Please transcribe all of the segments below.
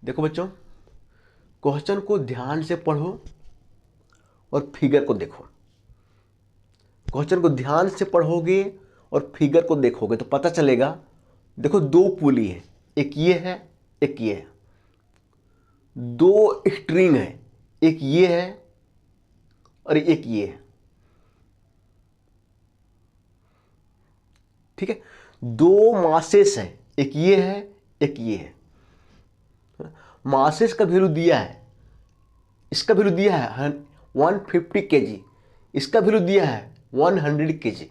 देखो बच्चों, क्वेश्चन को ध्यान से पढ़ो और फिगर को देखो। क्वेश्चन को ध्यान से पढ़ोगे और फिगर को देखोगे तो पता चलेगा। देखो, दो पुली है, एक ये है, एक ये है। दो स्ट्रिंग है, एक ये है और एक ये है। ठीक है, दो मासेस है, एक ये है, एक ये है। मासेस का वैल्यू दिया है, इसका वैल्यू दिया है 150 kg, इसका वैल्यू दिया है 100 kg।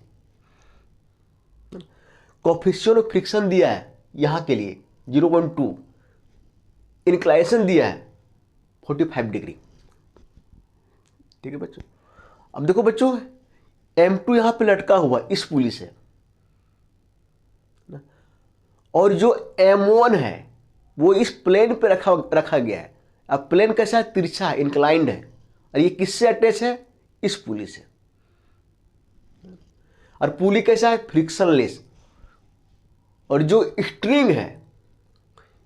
कोएफिशिएंट ऑफ फ्रिक्शन दिया है यहां के लिए 0.2, इंक्लाइनेशन दिया है 45 डिग्री। ठीक है बच्चों, अब देखो बच्चों, M2 यहां पे लटका हुआ इस पुली से, और जो M1 है वो इस प्लेन पे रखा गया है। अब प्लेन कैसा है? तिरछा है, इंक्लाइंड है, और ये किससे अटैच है? इस पुली से। और पुली कैसा है? फ्रिक्शनलेस। और जो स्ट्रिंग है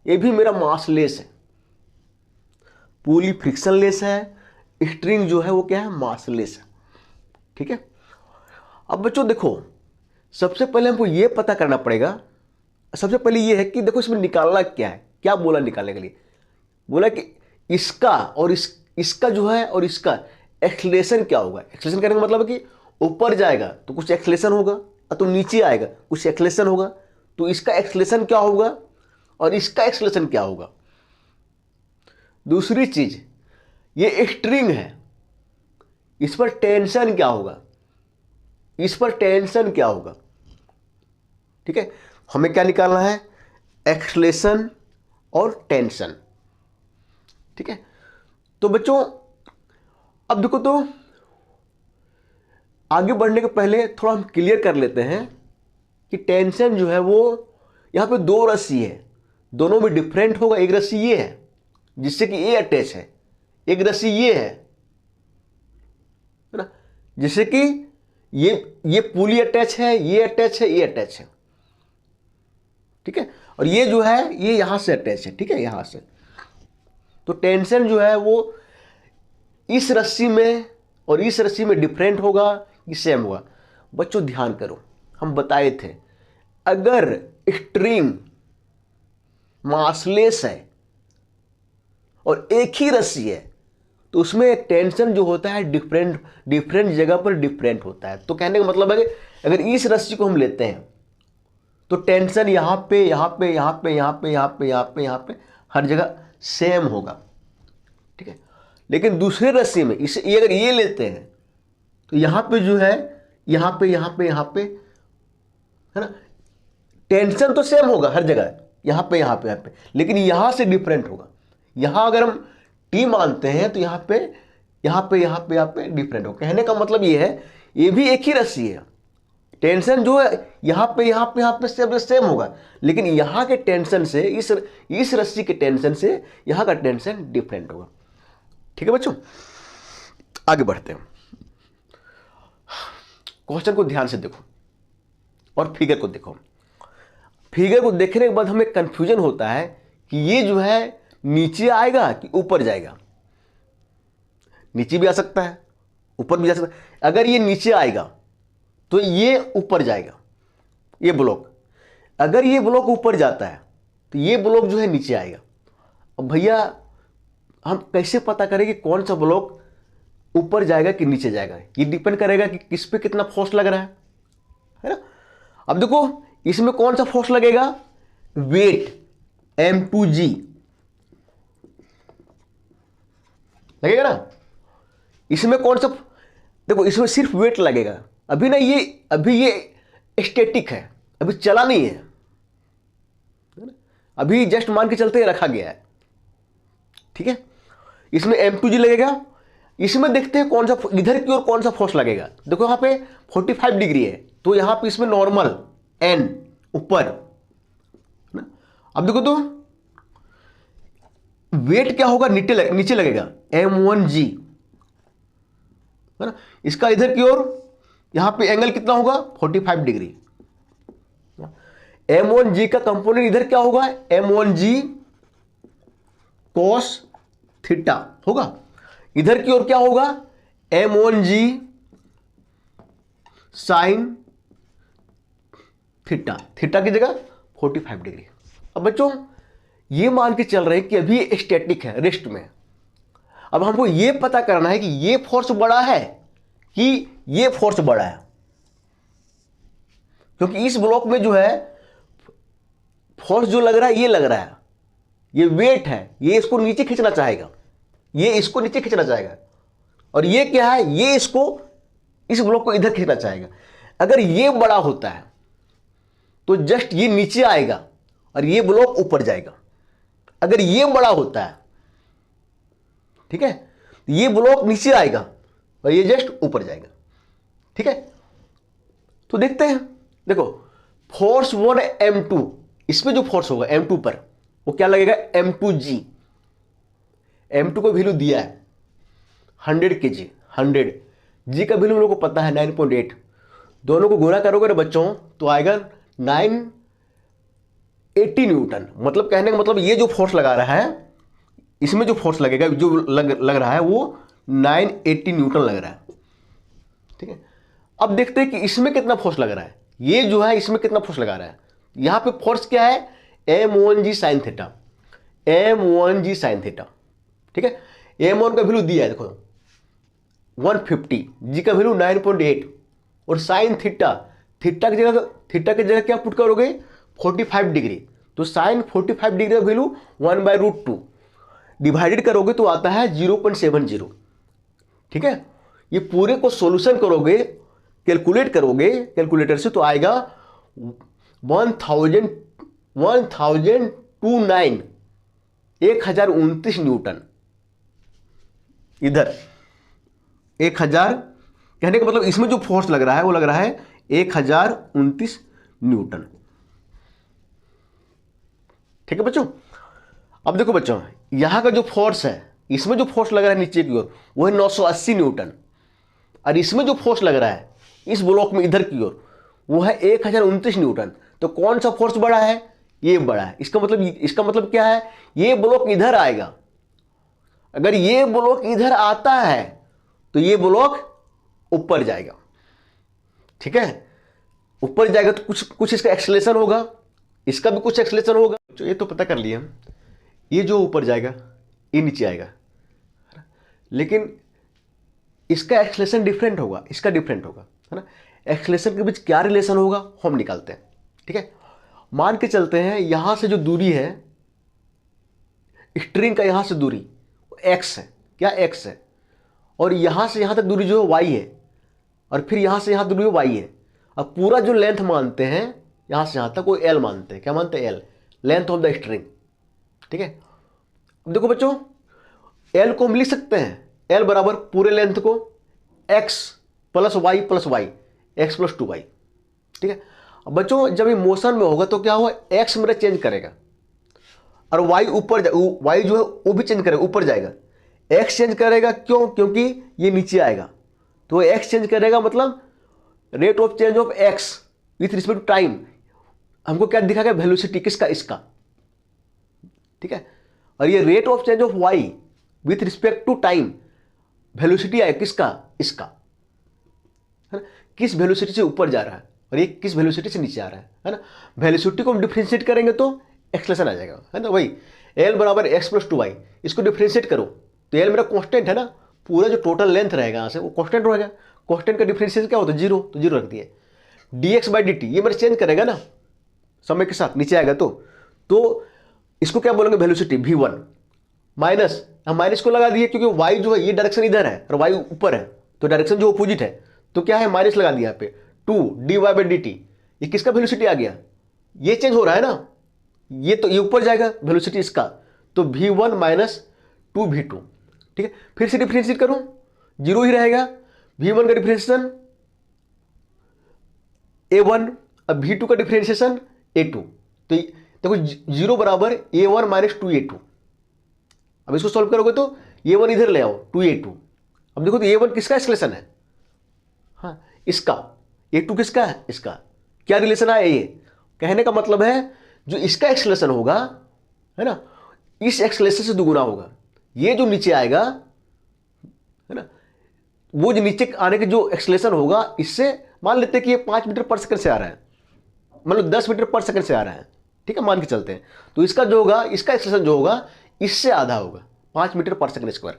ये भी मेरा मासलेस है। पुली फ्रिक्शनलेस है, स्ट्रिंग जो है वो क्या है? मासलेस है। ठीक है, अब बच्चों देखो, सबसे पहले हमको ये पता करना पड़ेगा। सबसे पहले ये है कि देखो इसमें निकालना क्या है। क्या बोला निकालने के लिए? बोला कि इसका और इसका जो है और इसका एक्सलेशन क्या होगा। एक्सलेशन करने का मतलब है कि ऊपर जाएगा तो कुछ एक्सलेशन होगा, और तो नीचे आएगा कुछ एक्सलेशन होगा। तो इसका एक्सलेशन क्या होगा और इसका एक्सलेशन क्या होगा। दूसरी चीज, ये स्ट्रिंग है, इस पर टेंशन क्या होगा, इस पर टेंशन क्या होगा। ठीक है, हमें क्या निकालना है? एक्सलेशन और टेंशन। ठीक है, तो बच्चों अब देखो, तो आगे बढ़ने के पहले थोड़ा हम क्लियर कर लेते हैं कि टेंशन जो है वो यहां पे दो रस्सी है, दोनों में डिफरेंट होगा। एक रस्सी ये है जिससे कि ये अटैच है, एक रस्सी ये है ना, जिससे कि ये पुली अटैच है, ये अटैच है, ये अटैच है। ठीक है, और ये जो है ये यहां से अटैच है। ठीक है, यहां से। तो टेंशन जो है वो इस रस्सी में और इस रस्सी में डिफरेंट होगा कि सेम होगा। बच्चों ध्यान करो, हम बताए थे अगर स्ट्रिंग मासलेस है और एक ही रस्सी है तो उसमें टेंशन जो होता है डिफरेंट जगह पर डिफरेंट होता है। तो कहने का मतलब है कि अगर इस रस्सी को हम लेते हैं तो टेंशन यहां पे, यहां पे, यहां पे, यहां पे, यहां पे, यहां पे, यहां पे, हर जगह सेम होगा। ठीक है, लेकिन दूसरे रस्सी में इसे अगर ये लेते हैं तो यहां पे जो है यहां पे, यहां पे, यहां पे, है ना, टेंशन तो सेम होगा हर जगह, यहां पे, यहां पे, यहां पे, लेकिन यहां से डिफरेंट होगा। यहां अगर हम टी मानते हैं तो यहां पे, यहां पे, यहां पे, यहां पे डिफरेंट होगा। कहने का मतलब ये है ये भी एक ही रस्सी है, टेंशन जो है यहां पे, यहां पे, यहां पे सेम होगा, लेकिन यहां के टेंशन से इस रस्सी के टेंशन से यहां का टेंशन डिफरेंट होगा। ठीक है बच्चों, आगे बढ़ते हैं। क्वेश्चन को ध्यान से देखो और फिगर को देखो। फिगर को देखने के बाद हमें कंफ्यूजन होता है कि ये जो है नीचे आएगा कि ऊपर जाएगा। नीचे भी आ सकता है, ऊपर भी जा सकता है। अगर ये नीचे आएगा तो ये ऊपर जाएगा, ये ब्लॉक। अगर ये ब्लॉक ऊपर जाता है तो ये ब्लॉक जो है नीचे आएगा। अब भैया हम कैसे पता करें कि कौन सा ब्लॉक ऊपर जाएगा कि नीचे जाएगा? ये डिपेंड करेगा कि किस पे कितना फोर्स लग रहा है ना। अब देखो इसमें कौन सा फोर्स लगेगा? वेट M2G लगेगा ना। इसमें कौन सा? देखो इसमें सिर्फ वेट लगेगा। अभी ना अभी ये स्टैटिक है, अभी चला नहीं है, अभी जस्ट मान के चलते रखा गया है। ठीक है, इसमें M2G लगेगा। इसमें देखते हैं कौन सा इधर की ओर कौन सा फोर्स लगेगा। देखो यहां पे 45 डिग्री है तो यहां पे इसमें नॉर्मल N ऊपर ना। अब देखो तो वेट क्या होगा? नीचे लगेगा M1G, है ना। इसका इधर की ओर यहां पे एंगल कितना होगा? 45 डिग्री। M1G का कंपोनेंट इधर क्या होगा? M1G कॉस थीटा होगा, इधर की ओर क्या होगा m1g साइन थीटा, थीटा की जगह 45 डिग्री। अब बच्चों ये मान के चल रहे हैं कि अभी स्टैटिक है, रेस्ट में। अब हमको ये पता करना है कि ये फोर्स बड़ा है कि ये फोर्स बड़ा है, क्योंकि इस ब्लॉक में जो है फोर्स जो लग रहा है ये लग रहा है, ये वेट है, ये इसको नीचे खींचना चाहेगा, ये इसको नीचे खींचना चाहेगा, और ये क्या है, ये इसको इस ब्लॉक को इधर खींचना चाहेगा। अगर ये बड़ा होता है तो जस्ट ये नीचे आएगा और ये ब्लॉक ऊपर जाएगा। अगर ये बड़ा होता है, ठीक है, तो ये ब्लॉक नीचे आएगा और ये जस्ट ऊपर जाएगा। ठीक है, तो देखते हैं। देखो फोर्स 1 m2, इसमें जो फोर्स होगा m2 पर वो क्या लगेगा m2g। m2 को वैल्यू दिया है 100 kg, 100 g का वैल्यू हम लोग को पता है 9.8। दोनों को गुणा करोगे ना बच्चों तो आएगा 980 न्यूटन। मतलब कहने का मतलब ये जो फोर्स लगा रहा है, इसमें जो फोर्स लगेगा, जो लग रहा है वो 980 न्यूटन लग रहा है। ठीक है, अब देखते हैं कि इसमें कितना फोर्स लग रहा है। ये जो है इसमें कितना फोर्स लगा रहा है। यहां पे फोर्स क्या है m1g sine theta, m1g sine theta. ठीक है, m1 का वैल्यू दिया है देखो 150, g का वैल्यू 9.8 और साइन थीटा, थीटा की जगह क्या पुट करोगे 45 डिग्री। तो साइन 45 डिग्री का वैल्यू 1/√2 डिवाइडेड करोगे तो आता है 0.70। ठीक है, ये पूरे को सॉल्यूशन करोगे, कैलकुलेट करोगे कैलकुलेटर से तो आएगा 1029 न्यूटन। इधर 1000, कहने का मतलब इसमें जो फोर्स लग रहा है वो लग रहा है 1029 न्यूटन। ठीक है बच्चों, अब देखो बच्चों यहां का जो फोर्स है, इसमें जो फोर्स लग रहा है नीचे की ओर वो है 980 न्यूटन, और इसमें जो फोर्स लग रहा है इस ब्लॉक में इधर की ओर वो है 1029 न्यूटन। तो कौन सा फोर्स बड़ा है, ये बड़ा है। इसका मतलब क्या है, ये ब्लॉक इधर आएगा। अगर ये ब्लॉक इधर आता है तो ये ब्लॉक ऊपर जाएगा। ठीक है, ऊपर जाएगा तो कुछ इसका एक्सेलरेशन होगा, इसका भी कुछ एक्सेलरेशन होगा। तो ये तो पता कर लिया हम, ये जो ऊपर जाएगा ये नीचे आएगा, लेकिन इसका एक्सेलरेशन डिफरेंट होगा, इसका डिफरेंट होगा, है ना। एक्सेलरेशन के बीच क्या रिलेशन होगा हम निकालते हैं। ठीक है, मान के चलते हैं यहां से जो दूरी है स्ट्रिंग का, यहां से दूरी x है, क्या x है, और यहां से यहां तक दूरी जो है y है, और फिर यहां से यहां दूरी y है। अब पूरा जो लेंथ मानते हैं यहां से यहां तक वो l मानते हैं। क्या मानते हैं, l, length of the string. ठीक है, अब देखो बच्चों l को हम लिख सकते हैं, l बराबर पूरे लेंथ को x plus Y plus Y, X plus 2y। ठीक है, अब बच्चों जब ये मोशन में होगा तो क्या होगा, x मेरा चेंज करेगा और y ऊपर, y जो है वो भी चेंज करेगा, ऊपर जाएगा। x चेंज करेगा क्यों, क्योंकि ये नीचे आएगा तो x चेंज करेगा, मतलब rate of change of x with respect to time. हमको क्या दिखाएगा, वेलोसिटी किसका, इसका। ठीक है, और ये rate of change of y with respect to time, velocity है किसका, इसका, है ना। किस वेलोसिटी से ऊपर जा रहा है और ये किस वेलोसिटी से नीचे आ रहा है ना। वेलोसिटी को हम डिफरेंशिएट करेंगे तो एक्सेलरेशन आ जाएगा, है ना। वही l बराबर x प्लस 2y, इसको डिफरेंशिएट करो तो l मेरा कांस्टेंट है ना, पूरा जो टोटल लेंथ रहेगा यहाँ से वो कांस्टेंट रहेगा। कांस्टेंट का डिफरेंशिएशन क्या होता है, जीरो, तो जीरो रख दिए। dx/dt ये मेरा चेंज करेगा ना समय के साथ, नीचे आएगा तो इसको क्या बोलेंगे, वेलोसिटी v1 माइनस, हम माइनस को लगा दिए क्योंकि y जो है ये डायरेक्शन इधर है और y ऊपर है, तो डायरेक्शन जो अपोजिट है तो क्या है, माइनस लगा दिया यहाँ पे 2dy/dt। ये किसका वेलोसिटी आ गया, ये चेंज हो रहा है ना, ये तो ये ऊपर जाएगा वेलोसिटी इसका, तो v1 माइनस 2v2। ठीक है, फिर से डिफरेंशिएट करूं, जीरो ही रहेगा। v1 का डिफरेंशिएशन a1, अब v2 का डिफरेंशिएशन a2। तो देखो जीरो बराबर a1 माइनस 2a2। अब इसको सॉल्व करोगे तो a1 इधर ले आओ 2a2। अब देखो तो a1 किसका एक्सेलरेशन है, हाँ इसका, a2 किसका है, इसका। क्या रिलेशन आया, ये कहने का मतलब है जो इसका एक्सेलरेशन होगा, है ना, इस एक्सेलरेशन से दुगुना होगा। ये जो नीचे आएगा है ना, वो जो नीचे आने के जो एक्सेलरेशन होगा, इससे मान लेते हैं कि ये 5 मीटर पर सेकंड से आ रहा है, मतलब 10 मीटर पर सेकंड से आ रहा है, ठीक है, मान के चलते हैं, तो इसका जो होगा, इसका एक्सेलरेशन जो होगा इससे आधा होगा, 5 मीटर पर सेकंड स्क्वायर,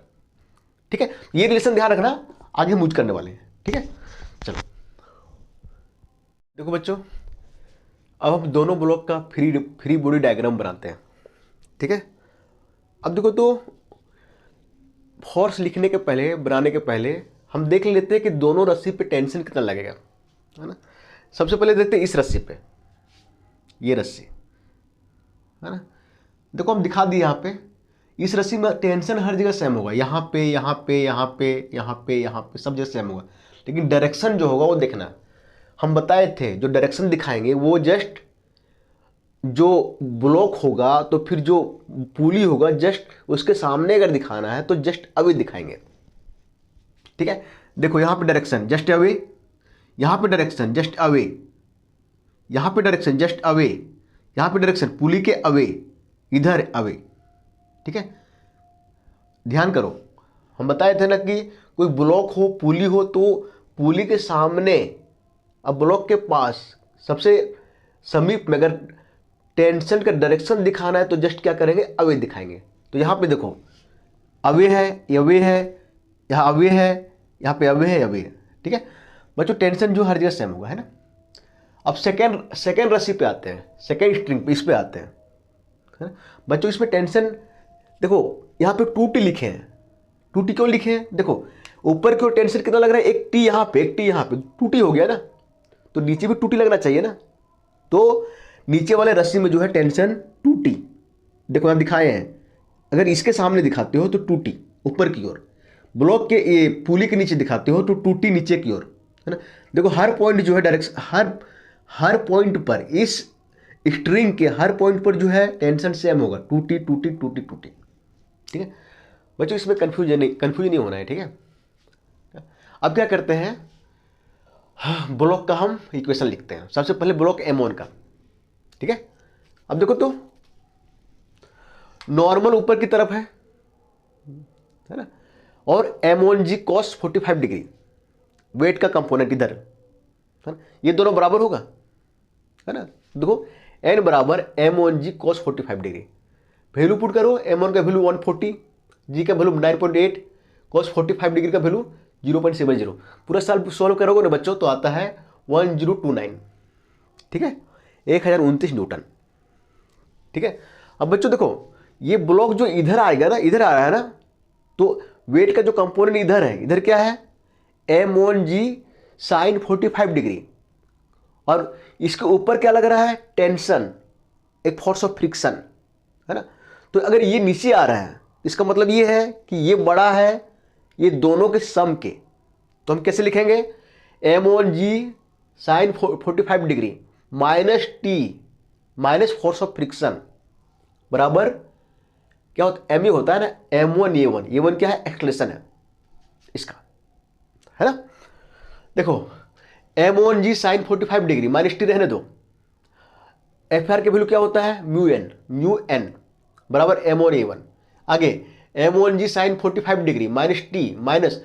ठीक है। ये रिलेशन ध्यान रखना, आगे हम यूज करने वाले हैं, ठीक है। चलो देखो बच्चों, अब हम दोनों ब्लॉक का फ्री बॉडी डायग्राम बनाते हैं, ठीक है। अब देखो, तो फोर्स लिखने के पहले, बनाने के पहले हम देख लेते हैं कि दोनों रस्सी पे टेंशन कितना लगेगा, है ना। सबसे पहले देखते हैं इस रस्सी पे, ये रस्सी है ना, देखो हम दिखा दिए यहाँ पे, इस रस्सी में टेंशन हर जगह सेम होगा, यहाँ पे यहाँ पे यहाँ पे यहाँ पे यहाँ पे सब जगह सेम होगा, लेकिन डायरेक्शन जो होगा वो देखना। हम बताए थे जो डायरेक्शन दिखाएंगे वो जस्ट जो ब्लॉक होगा, तो फिर जो पुली होगा जस्ट उसके सामने अगर दिखाना है तो जस्ट अवे दिखाएंगे, ठीक है। देखो यहाँ पे डायरेक्शन जस्ट अवे, यहाँ पे डायरेक्शन जस्ट अवे, यहाँ पे डायरेक्शन जस्ट अवे, यहाँ पे डायरेक्शन पुली के अवे, इधर अवे, ठीक है। ध्यान करो, हम बताए थे ना कि कोई ब्लॉक हो, पुली हो, तो पुली के सामने, अब ब्लॉक के पास सबसे समीप में अगर टेंशन का डायरेक्शन दिखाना है तो जस्ट क्या करेंगे, अवे दिखाएंगे। तो यहाँ पे देखो अवे है, अवे है, यहाँ अवे है, यहाँ पे अवे है, अवे है, ठीक है बच्चों। टेंशन जो हर जगह सेम होगा, है ना। अब सेकेंड रस्सी पे आते हैं, सेकेंड स्ट्रिंग पे, इस पे आते हैं, है ना बच्चों। इसमें टेंशन देखो, यहाँ पे 2T लिखे हैं, 2T क्यों लिखे हैं, देखो ऊपर की ओर टेंशन कितना लग रहा है, एक T यहाँ पे, एक T यहाँ पे, 2T हो गया ना, तो नीचे भी 2T लगना चाहिए ना। तो नीचे वाले रस्सी में जो है टेंशन 2T, देखो यहाँ दिखाए हैं, अगर इसके सामने दिखाते हो तो 2T ऊपर की ओर, ब्लॉक के ये पुली के नीचे दिखाते हो तो 2T नीचे की ओर, है ना। देखो हर पॉइंट जो है डायरेक्शन, हर पॉइंट पर, इस स्ट्रिंग के हर पॉइंट पर जो है टेंशन सेम होगा, 2T 2T 2T 2T, ठीक है बच्चों। इसमें कंफ्यूजन नहीं होना है, ठीक है। अब क्या करते हैं, ब्लॉक का हम इक्वेशन लिखते हैं। सबसे पहले ब्लॉक M1 का, ठीक है। अब देखो तो नॉर्मल ऊपर की तरफ है ना, और M1G cos 45 डिग्री वेट का कंपोनेंट इधर है ना, ये दोनों बराबर होगा, है ना। देखो n बराबर M1G cos 45 degree, value put करो, M1 का वैल्यू 140, G का वैल्यू 9.8, cos 45 डिग्री का वैल्यू 0.70। पूरा सॉल्व करोगे ना बच्चों तो आता है 1029, ठीक है, 1029 न्यूटन, ठीक है। अब बच्चों देखो ये ब्लॉक जो इधर आएगा ना, इधर आ रहा है ना, तो वेट का जो कंपोनेंट इधर है, इधर क्या है, M1G sin 45 डिग्री, और इसके ऊपर क्या लग रहा है, टेंशन, एक फोर्स ऑफ फ्रिक्शन, है ना। तो अगर ये नीचे आ रहा है इसका मतलब ये है कि ये बड़ा है ये दोनों के सम के, तो हम कैसे लिखेंगे, M1G sin 45 degree minus T minus force of friction बराबर क्या होता है, M होता है ना, M1A1 क्या है, एक्सेलरेशन है इसका, है ना। देखो M1G sin 45 degree minus T रहने दो, FR के वैल्यू क्या होता है, म्यू एन बराबर M1A1, आगे M1G sin 45 degree minus T minus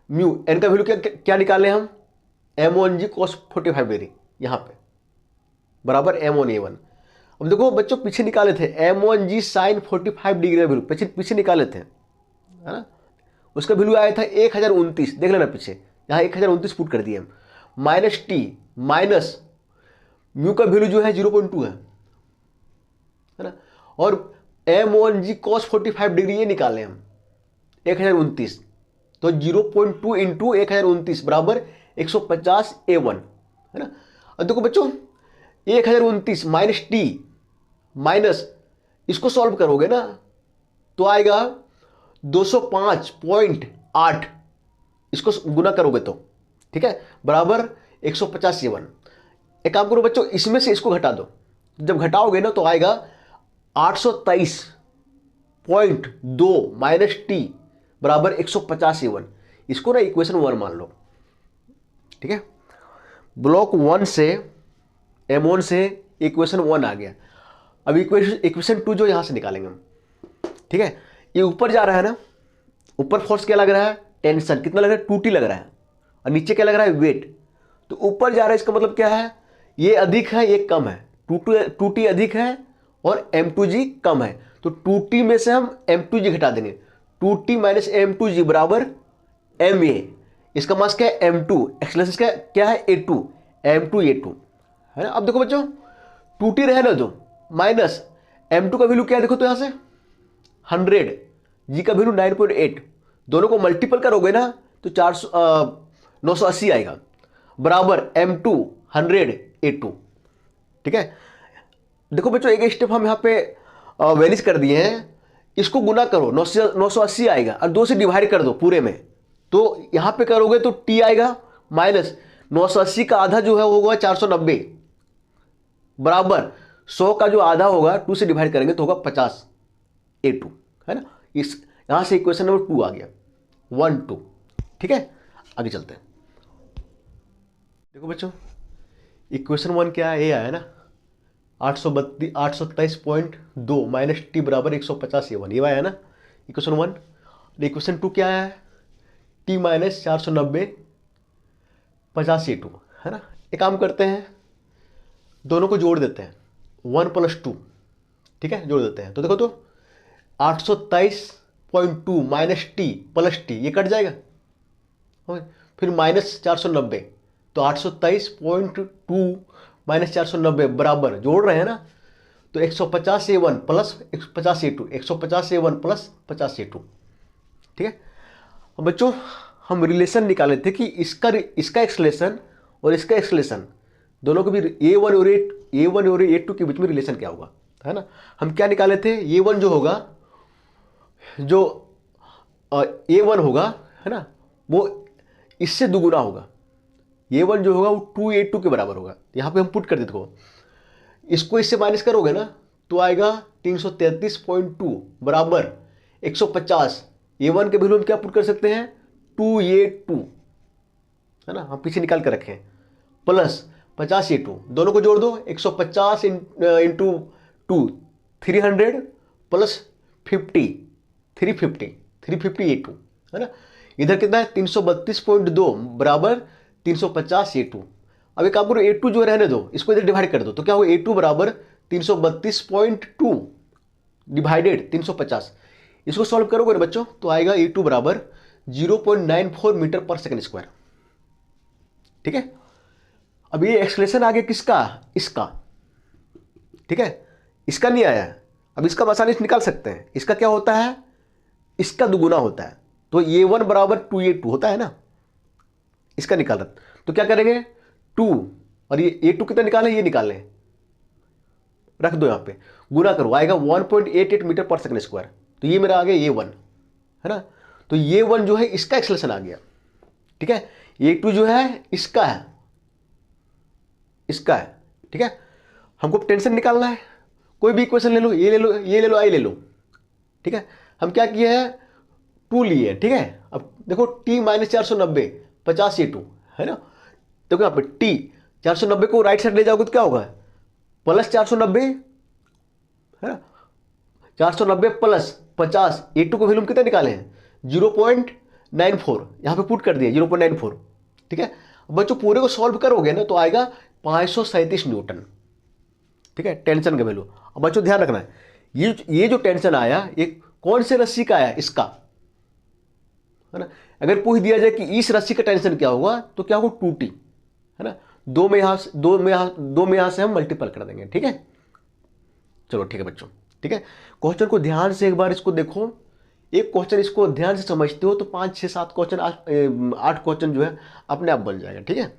mu N का वैल्यू क्या निकाले हम, M1G cos 45 डिग्री यहाँ पे बराबर M1A1। अब देखो बच्चों पीछे निकाले थे M1G sin 45 डिग्री का वैल्यू पीछे निकाले थे, है ना। उसका वैल्यू आया था 1029, देख लेना पीछे, यहाँ 1029 पुट कर दिए हम, माइनस T माइनस म्यू का वैल्यू जो है 0.2 है ना, और M1G cos 45 डिग्री ये निकाले हम 1029, तो 0.2 इंटू 1029 बराबर 150 A1, है ना। अब देखो बच्चों 1029 माइनस T माइनस इसको सॉल्व करोगे ना तो आएगा 205.8, इसको गुना करोगे तो, ठीक है, बराबर 150 A1। एक काम करो बच्चों, इसमें से इसको घटा दो, जब घटाओगे ना तो आएगा 823.2 माइनस T बराबर 150 A1। इसको ना इक्वेशन 1 मान लो, ठीक है। ब्लॉक 1 से M1 से इक्वेशन 1 आ गया। अब इक्वेशन 2 जो यहां से निकालेंगे हम, ठीक है, ये ऊपर जा रहा है ना, ऊपर फोर्स क्या लग रहा है, टेंशन कितना लग रहा है, 2T लग रहा है, और नीचे क्या लग रहा है, वेट। तो ऊपर जा रहा है, इसका मतलब क्या है, ये अधिक है ये कम है, 2T अधिक है और M2G कम है। तो 2T में से हम M2G घटा देंगे, 2T माइनस M2G बराबर MA। इसका मास क्या है, M2, एक्सेलरेशन का क्या है, A2, M2A2 है ना। अब देखो बच्चों 2T रहे ना तो माइनस M2 का वैल्यू क्या है, देखो तो यहाँ से 100, G का वैल्यू 9.8, दोनों को मल्टीपल करोगे ना तो 980 आएगा, बराबर M2 100 A2। ठीक है, देखो बच्चों एक स्टेप हम यहाँ पे वैनिश कर दिए हैं, इसको गुना करो 980 आएगा और 2 से डिवाइड कर दो पूरे में, तो यहाँ पे करोगे तो T आएगा माइनस 980 का आधा जो है होगा 490, बराबर 100 का जो आधा होगा 2 से डिवाइड करेंगे तो होगा 50 A2 है ना। इस यहाँ से इक्वेशन नंबर 2 आ गया, 1 2। ठीक है, आगे चलते हैं। देखो बच्चों इक्वेशन 1 क्या है, ये आया ना 827.2 माइनस टी बराबर 150 A1, ये आया ना इक्वेशन 1। इक्वेशन 2 क्या है, टी माइनस 490 50 A2 है ना। एक काम करते हैं, दोनों को जोड़ देते हैं, 1 + 2, ठीक है, जोड़ देते हैं। तो देखो तो 827.2 माइनस टी प्लस टी, ये कट जाएगा, फिर माइनस 490, तो 827.2 माइनस 490 बराबर, जोड़ रहे हैं ना, तो 150 A1 plus 50 A2, 150 A1 plus 50 A2। ठीक है, अब बच्चों हम रिलेशन निकाले थे कि इसका एक्सलेशन और इसका एक्सलेशन दोनों को भी A1 और A2 के बीच में रिलेशन क्या होगा, है ना। हम क्या निकाले थे, A1 जो होगा, जो A1 होगा है ना, वो इससे दुगुना होगा, A1 जो होगा वो 2A2 के बराबर होगा। यहाँ पे हम पुट कर देते हो, इसको इससे माइनस करोगे ना तो आएगा 333.2 बराबर 150। A1 के वैल्यू हम क्या पुट कर सकते हैं, 2A2 है ना, हम पीछे निकाल कर रखें, प्लस 50 A2, दोनों को जोड़ दो, 150 इंटू 2 300 प्लस 50 350 A2 है ना। इधर कितना है 332.2 बराबर 350 A2। अब एक आप करो A2 जो रहने दो, इसको इधर डिवाइड कर दो, तो क्या होगा A2 बराबर 332.2 डिवाइडेड 350। इसको सॉल्व करोगे ना बच्चों तो आएगा A2 बराबर 0.94 मीटर पर सेकंड स्क्वायर। ठीक है, अब ये एक्सप्रेशन आ गया किसका, इसका। ठीक है, इसका नहीं आया, अब इसका आसानी से निकाल सकते हैं। इसका क्या होता है, इसका दुगुना होता है, तो A1 बराबर 2A2 होता है ना, इसका निकाल रहा, तो क्या करेंगे 2 और ये A2 कितना निकाले, ये निकाल लें, रख दो यहाँ पे, गुना करो, आएगा 1.88 मीटर पर सेकंड स्क्वायर। तो ये मेरा आ गया A1 है ना, तो A1 जो है इसका एक्सेलरेशन आ गया। ठीक है, A2 जो है इसका है, इसका है। ठीक है, हमको टेंशन निकालना है, कोई भी इक्वेशन ले लो, ये ले लो, ये ले लो, आई ले लो। ठीक है, हम क्या किए हैं 2 लिए। ठीक है, अब देखो T माइनस 490 50 A2 है ना, देखो यहाँ पे T 490 को राइट साइड ले जाओगे तो क्या होगा, प्लस 490 है ना, 490 प्लस 50 A2 को वैल्यू कितना निकाले हैं 0.94, यहाँ पे पुट कर दिया 0.94। ठीक है, बच्चों पूरे को सॉल्व करोगे ना तो आएगा 537 न्यूटन। ठीक है, टेंशन का वैल्यू। अब बच्चों ध्यान रखना है, ये जो टेंशन आया ये कौन से रस्सी का आया, इसका है ना। अगर पूछ दिया जाए कि इस रस्सी का टेंशन क्या होगा तो क्या होगा 2T है ना, दो में यहां से हम मल्टीपल कर देंगे। ठीक है, चलो ठीक है बच्चों। ठीक है, क्वेश्चन को ध्यान से एक बार इसको देखो, एक क्वेश्चन इसको ध्यान से समझते हो तो 5 6 7 क्वेश्चन 8 क्वेश्चन जो है अपने आप बन जाएगा। ठीक है।